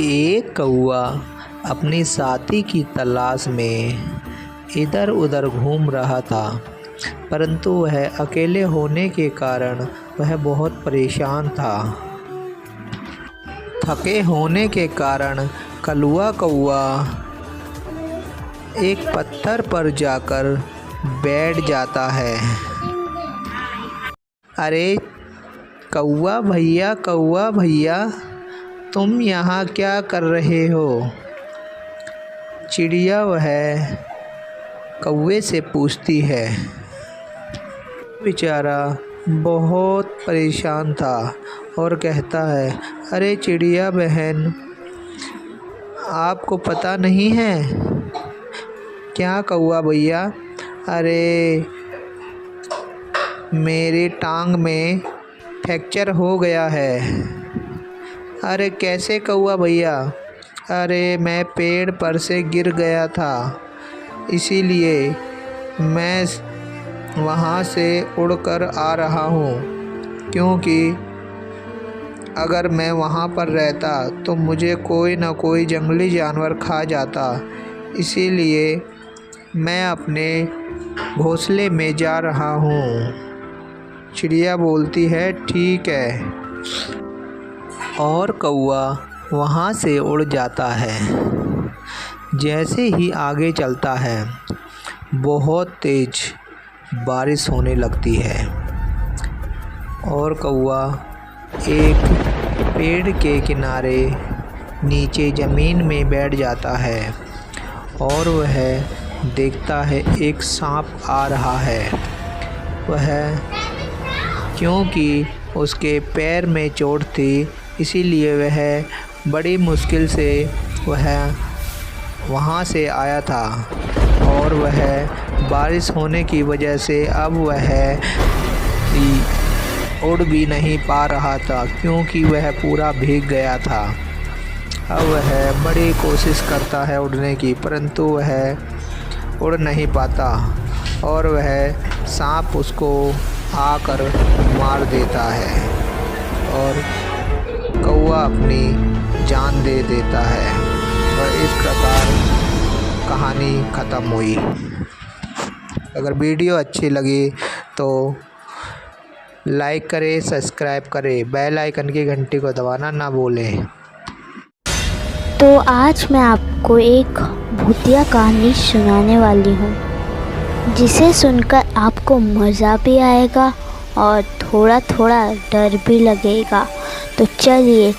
एक कौआ अपनी साथी की तलाश में इधर उधर घूम रहा था, परंतु वह अकेले होने के कारण वह बहुत परेशान था। थके होने के कारण कलुआ कौआ एक पत्थर पर जाकर बैठ जाता है। अरे कौआ भैया, तुम यहाँ क्या कर रहे हो? चिड़िया वह कौवे से पूछती है। बेचारा बहुत परेशान था और कहता है, अरे चिड़िया बहन, आपको पता नहीं है क्या कौआ भैया? अरे मेरी टांग में फ्रैक्चर हो गया है। अरे कैसे कौआ भैया? अरे मैं पेड़ पर से गिर गया था, इसीलिए मैं वहाँ से उड़कर आ रहा हूँ, क्योंकि अगर मैं वहाँ पर रहता तो मुझे कोई ना कोई जंगली जानवर खा जाता, इसीलिए मैं अपने घोंसले में जा रहा हूँ। चिड़िया बोलती है, ठीक है। और कौआ वहाँ से उड़ जाता है। जैसे ही आगे चलता है, बहुत तेज बारिश होने लगती है और कौआ एक पेड़ के किनारे नीचे ज़मीन में बैठ जाता है और वह देखता है एक सांप आ रहा है। वह क्योंकि उसके पैर में चोट थी, इसीलिए वह बड़ी मुश्किल से वहाँ से आया था और वह बारिश होने की वजह से अब वह उड़ भी नहीं पा रहा था, क्योंकि वह पूरा भीग गया था। अब वह बड़ी कोशिश करता है उड़ने की, परंतु वह उड़ नहीं पाता और वह सांप उसको आकर मार देता है और कौआ अपनी जान दे देता है। और इस प्रकार कहानी ख़त्म हुई। अगर वीडियो अच्छी लगी तो लाइक करें, सब्सक्राइब करें, बेल आइकन की घंटी को दबाना ना भूलें। तो आज मैं आपको एक भूतिया कहानी सुनाने वाली हूँ, जिसे सुनकर आपको मज़ा भी आएगा और थोड़ा थोड़ा डर भी लगेगा। तो चलिए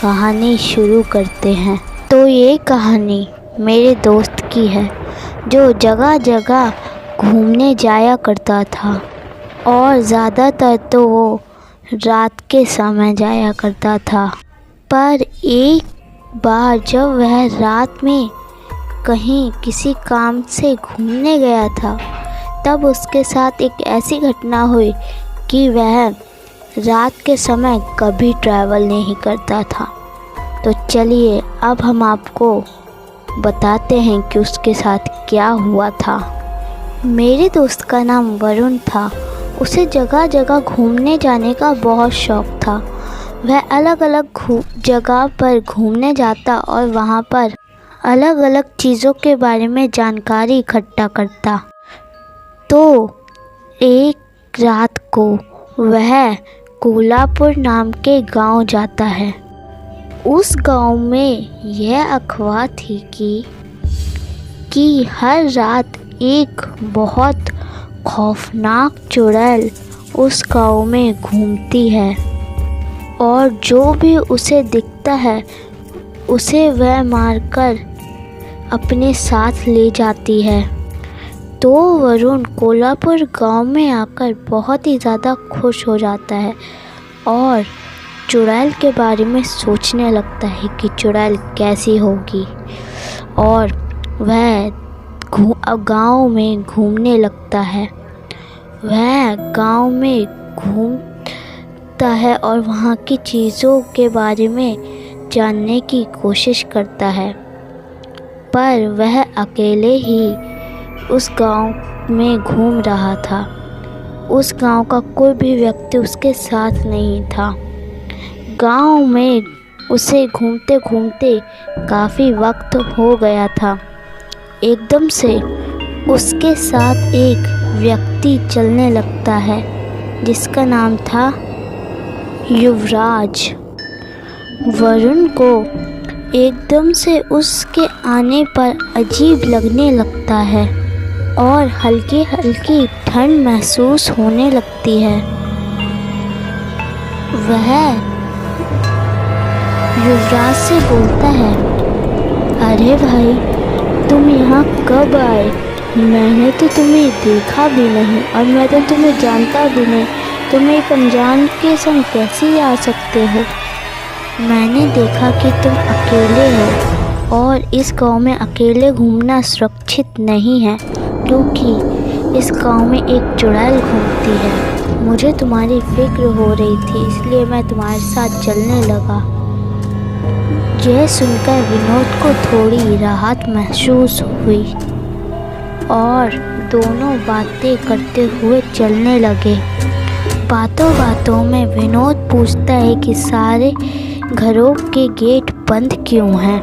कहानी शुरू करते हैं। तो ये कहानी मेरे दोस्त की है, जो जगह जगह घूमने जाया करता था और ज़्यादातर तो वो रात के समय जाया करता था। पर एक बार जब वह रात में कहीं किसी काम से घूमने गया था, तब उसके साथ एक ऐसी घटना हुई कि वह रात के समय कभी ट्रैवल नहीं करता था। तो चलिए अब हम आपको बताते हैं कि उसके साथ क्या हुआ था। मेरे दोस्त का नाम वरुण था। उसे जगह जगह घूमने जाने का बहुत शौक़ था। वह अलग अलग जगह पर घूमने जाता और वहाँ पर अलग अलग चीज़ों के बारे में जानकारी इकट्ठा करता। तो एक रात को वह कोल्हापुर नाम के गांव जाता है। उस गांव में यह अफवाह थी कि हर रात एक बहुत खौफनाक चुड़ैल उस गांव में घूमती है और जो भी उसे दिखता है उसे वह मारकर अपने साथ ले जाती है। तो वरुण कोल्हापुर गांव में आकर बहुत ही ज़्यादा खुश हो जाता है और चुड़ैल के बारे में सोचने लगता है कि चुड़ैल कैसी होगी, और वह गांव में घूमने लगता है। वह गांव में घूमता है और वहाँ की चीज़ों के बारे में जानने की कोशिश करता है, पर वह अकेले ही उस गांव में घूम रहा था। उस गांव का कोई भी व्यक्ति उसके साथ नहीं था। गांव में उसे घूमते घूमते काफ़ी वक्त हो गया था। एकदम से उसके साथ एक व्यक्ति चलने लगता है जिसका नाम था युवराज। वरुण को एकदम से उसके आने पर अजीब लगने लगता है और हल्की हल्की ठंड महसूस होने लगती है। वह युवराज से बोलता है, अरे भाई, तुम यहाँ कब आए? मैंने तो तुम्हें देखा भी नहीं और मैं तो तुम्हें जानता भी नहीं। तुम एक अनजान के संग कैसे आ सकते हो? मैंने देखा कि तुम अकेले हो और इस गांव में अकेले घूमना सुरक्षित नहीं है, क्योंकि इस गांव में एक चुड़ैल घूमती है। मुझे तुम्हारी फिक्र हो रही थी, इसलिए मैं तुम्हारे साथ चलने लगा। यह सुनकर विनोद को थोड़ी राहत महसूस हुई और दोनों बातें करते हुए चलने लगे। बातों बातों में विनोद पूछता है कि सारे घरों के गेट बंद क्यों हैं।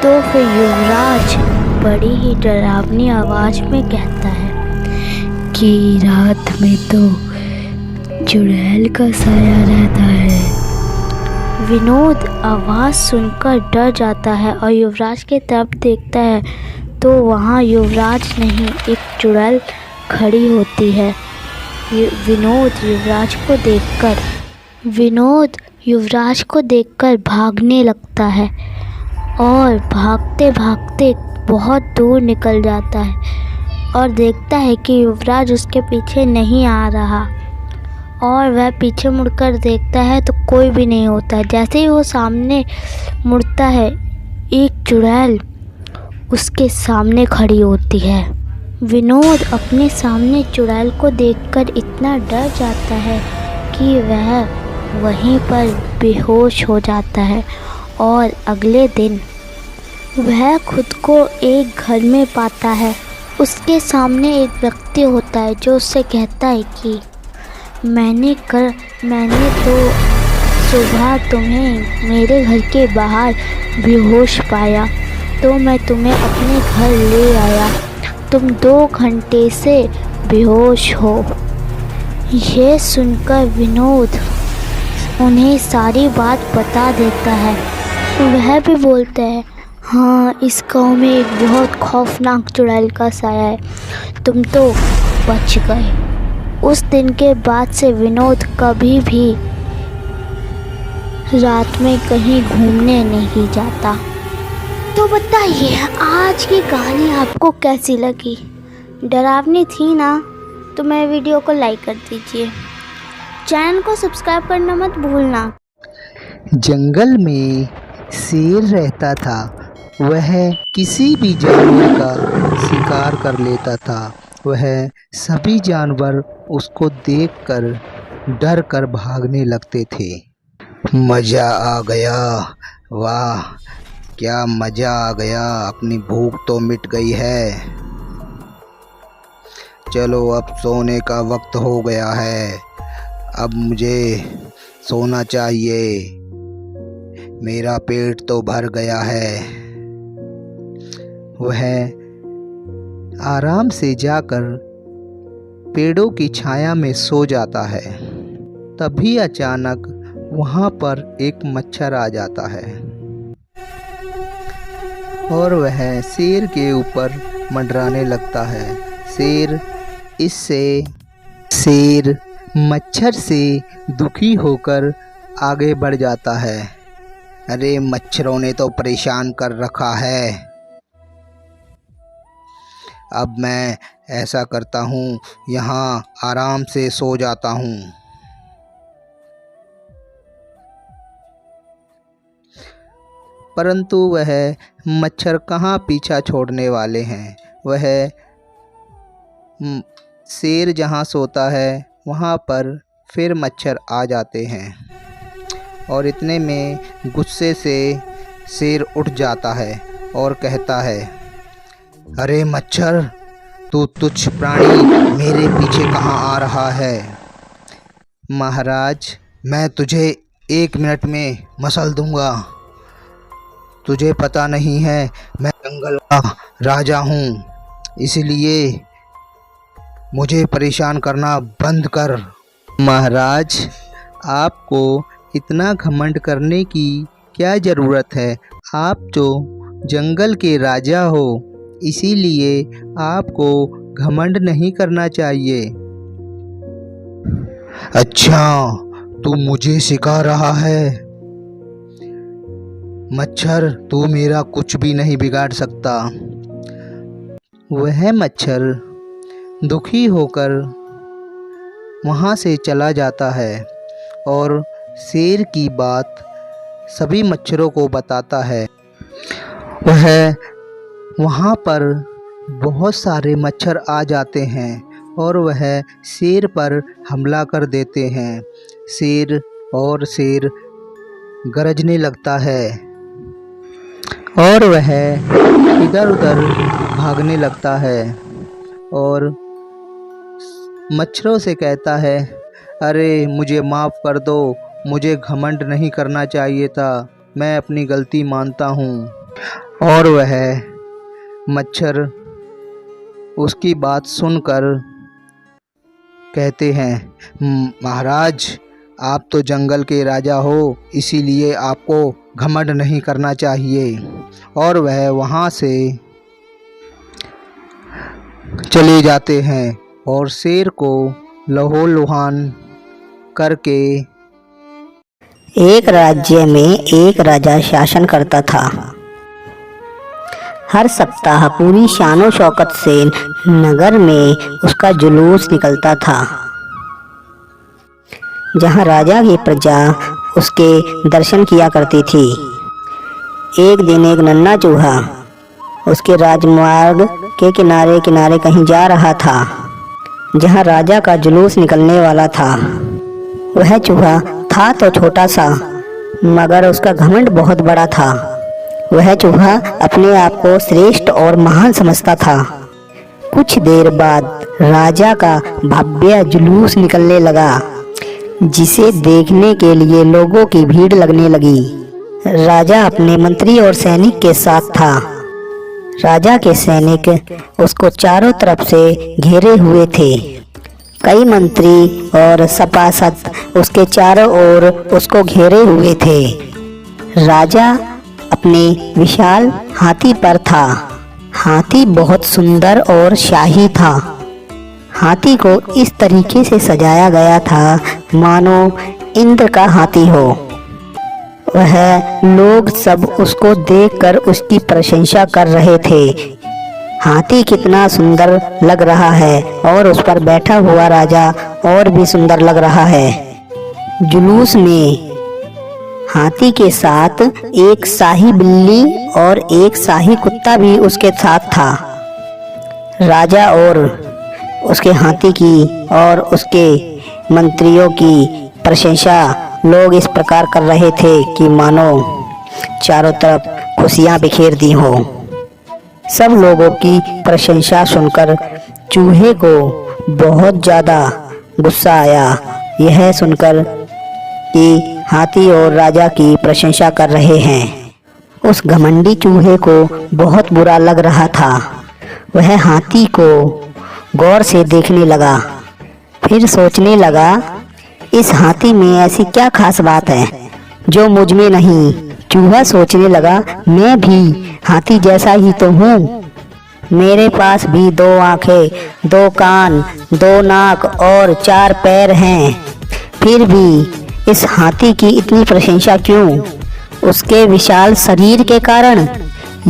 तो फिर युवराज बड़ी ही डरावनी आवाज़ में कहता है कि रात में तो चुड़ैल का साया रहता है। विनोद आवाज़ सुनकर डर जाता है और युवराज की तरफ देखता है तो वहाँ युवराज नहीं, एक चुड़ैल खड़ी होती है। विनोद युवराज को देखकर भागने लगता है और भागते भागते बहुत दूर निकल जाता है और देखता है कि युवराज उसके पीछे नहीं आ रहा और वह पीछे मुड़कर देखता है तो कोई भी नहीं होता। जैसे ही वो सामने मुड़ता है, एक चुड़ैल उसके सामने खड़ी होती है। विनोद अपने सामने चुड़ैल को देखकर इतना डर जाता है कि वह वहीं पर बेहोश हो जाता है और अगले दिन वह खुद को एक घर में पाता है। उसके सामने एक व्यक्ति होता है जो उससे कहता है कि मैंने तो सुबह तुम्हें मेरे घर के बाहर बेहोश पाया, तो मैं तुम्हें अपने घर ले आया। तुम 2 घंटे से बेहोश हो। यह सुनकर विनोद उन्हें सारी बात बता देता है। वह भी बोलता है, हाँ, इस गांव में एक बहुत खौफनाक चुड़ैल का साया है, तुम तो बच गए। उस दिन के बाद से विनोद कभी भी रात में कहीं घूमने नहीं जाता। तो बताइए, आज की कहानी आपको कैसी लगी? डरावनी थी ना? तो मेरे वीडियो को लाइक कर दीजिए, चैनल को सब्सक्राइब करना मत भूलना। जंगल में शेर रहता था। वह किसी भी जानवर का शिकार कर लेता था। वह सभी जानवर उसको देखकर डर कर भागने लगते थे। मज़ा आ गया, वाह क्या मज़ा आ गया, अपनी भूख तो मिट गई है। चलो अब सोने का वक्त हो गया है, अब मुझे सोना चाहिए, मेरा पेट तो भर गया है। वह आराम से जाकर पेड़ों की छाया में सो जाता है। तभी अचानक वहाँ पर एक मच्छर आ जाता है और वह शेर के ऊपर मंडराने लगता है। शेर मच्छर से दुखी होकर आगे बढ़ जाता है। अरे मच्छरों ने तो परेशान कर रखा है। अब मैं ऐसा करता हूँ, यहाँ आराम से सो जाता हूँ। परंतु वह मच्छर कहाँ पीछा छोड़ने वाले हैं। वह शेर जहाँ सोता है वहाँ पर फिर मच्छर आ जाते हैं और इतने में गुस्से से शेर उठ जाता है और कहता है, अरे मच्छर, तू तुच्छ प्राणी मेरे पीछे कहाँ आ रहा है? महाराज, मैं तुझे 1 मिनट में मसल दूंगा। तुझे पता नहीं है मैं जंगल का राजा हूँ, इसलिए मुझे परेशान करना बंद कर। महाराज, आपको इतना घमंड करने की क्या ज़रूरत है? आप तो जंगल के राजा हो, इसीलिए आपको घमंड नहीं करना चाहिए। अच्छा, तू मुझे सिखा रहा है? मच्छर, तू मेरा कुछ भी नहीं बिगाड़ सकता। वह मच्छर दुखी होकर वहाँ से चला जाता है और शेर की बात सभी मच्छरों को बताता है। वह वहाँ पर बहुत सारे मच्छर आ जाते हैं और वह शेर पर हमला कर देते हैं। शेर गरजने लगता है और वह इधर उधर भागने लगता है और मच्छरों से कहता है, अरे मुझे माफ़ कर दो, मुझे घमंड नहीं करना चाहिए था, मैं अपनी गलती मानता हूँ। और वह मच्छर उसकी बात सुनकर कहते हैं, महाराज, आप तो जंगल के राजा हो, इसीलिए आपको घमंड नहीं करना चाहिए। और वह वहाँ से चले जाते हैं और शेर को लहूलुहान करके। एक राज्य में एक राजा शासन करता था। हर सप्ताह पूरी शानो शौकत से नगर में उसका जुलूस निकलता था, जहाँ राजा की प्रजा उसके दर्शन किया करती थी। एक दिन एक नन्हा चूहा उसके राजमार्ग के किनारे किनारे कहीं जा रहा था, जहाँ राजा का जुलूस निकलने वाला था। वह चूहा था तो छोटा सा, मगर उसका घमंड बहुत बड़ा था। वह चूहा अपने आप को श्रेष्ठ और महान समझता था। कुछ देर बाद राजा का भव्य जुलूस निकलने लगा, जिसे देखने के लिए लोगों की भीड़ लगने लगी। राजा अपने मंत्री और सैनिक के साथ था। राजा के सैनिक उसको चारों तरफ से घेरे हुए थे। कई मंत्री और सपासद उसके चारों ओर उसको घेरे हुए थे। राजा अपने विशाल हाथी पर था। हाथी बहुत सुंदर और शाही था। हाथी को इस तरीके से सजाया गया था मानो इंद्र का हाथी हो। वह लोग सब उसको देखकर उसकी प्रशंसा कर रहे थे। हाथी कितना सुंदर लग रहा है और उस पर बैठा हुआ राजा और भी सुंदर लग रहा है। जुलूस में हाथी के साथ एक शाही बिल्ली और एक शाही कुत्ता भी उसके साथ था। राजा और उसके हाथी की और उसके मंत्रियों की प्रशंसा लोग इस प्रकार कर रहे थे कि मानो चारों तरफ खुशियां बिखेर दी हो। सब लोगों की प्रशंसा सुनकर चूहे को बहुत ज़्यादा गुस्सा आया। यह सुनकर कि हाथी और राजा की प्रशंसा कर रहे हैं, उस घमंडी चूहे को बहुत बुरा लग रहा था। वह हाथी को गौर से देखने लगा, फिर सोचने लगा, इस हाथी में ऐसी क्या खास बात है जो मुझ में नहीं। चूहा सोचने लगा, मैं भी हाथी जैसा ही तो हूँ। मेरे पास भी 2 आँखें, 2 कान, 2 नाक और 4 पैर हैं। फिर भी इस हाथी की इतनी प्रशंसा क्यों? उसके विशाल शरीर के कारण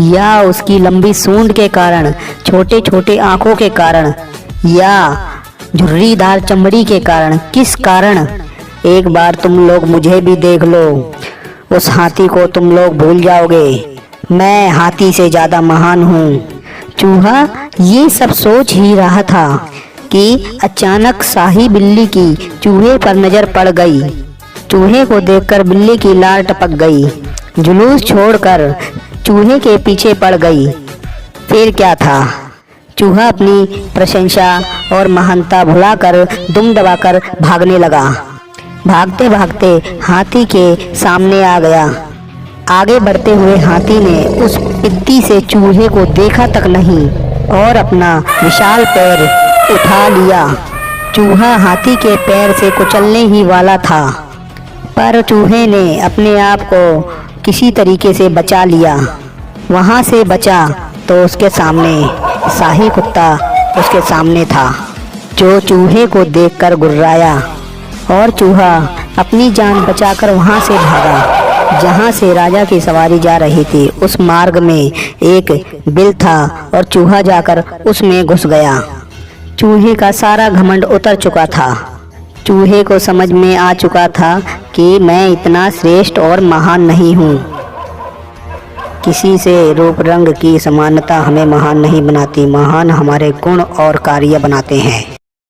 या उसकी लंबी सूंड के कारण, छोटे छोटे आँखों के कारण या झुर्रीदार चमड़ी के कारण? किस कारण? एक बार तुम लोग मुझे भी देख लो, उस हाथी को तुम लोग भूल जाओगे। मैं हाथी से ज़्यादा महान हूँ। चूहा ये सब सोच ही रहा था कि अचानक शाही बिल्ली की चूहे पर नज़र पड़ गई। चूहे को देखकर बिल्ली की लार टपक गई। जुलूस छोड़कर चूहे के पीछे पड़ गई। फिर क्या था, चूहा अपनी प्रशंसा और महानता भुलाकर दुम दबाकर भागने लगा। भागते भागते हाथी के सामने आ गया। आगे बढ़ते हुए हाथी ने उस पिद्दी से चूहे को देखा तक नहीं और अपना विशाल पैर उठा लिया। चूहा हाथी के पैर से कुचलने ही वाला था, पर चूहे ने अपने आप को किसी तरीके से बचा लिया। वहाँ से बचा तो उसके सामने शाही कुत्ता उसके सामने था, जो चूहे को देखकर गुर्राया और चूहा अपनी जान बचाकर वहाँ से भागा जहाँ से राजा की सवारी जा रही थी। उस मार्ग में एक बिल था और चूहा जाकर उसमें घुस गया। चूहे का सारा घमंड उतर चुका था। चूहे को समझ में आ चुका था कि मैं इतना श्रेष्ठ और महान नहीं हूँ। किसी से रूप रंग की समानता हमें महान नहीं बनाती, महान हमारे गुण और कार्य बनाते हैं।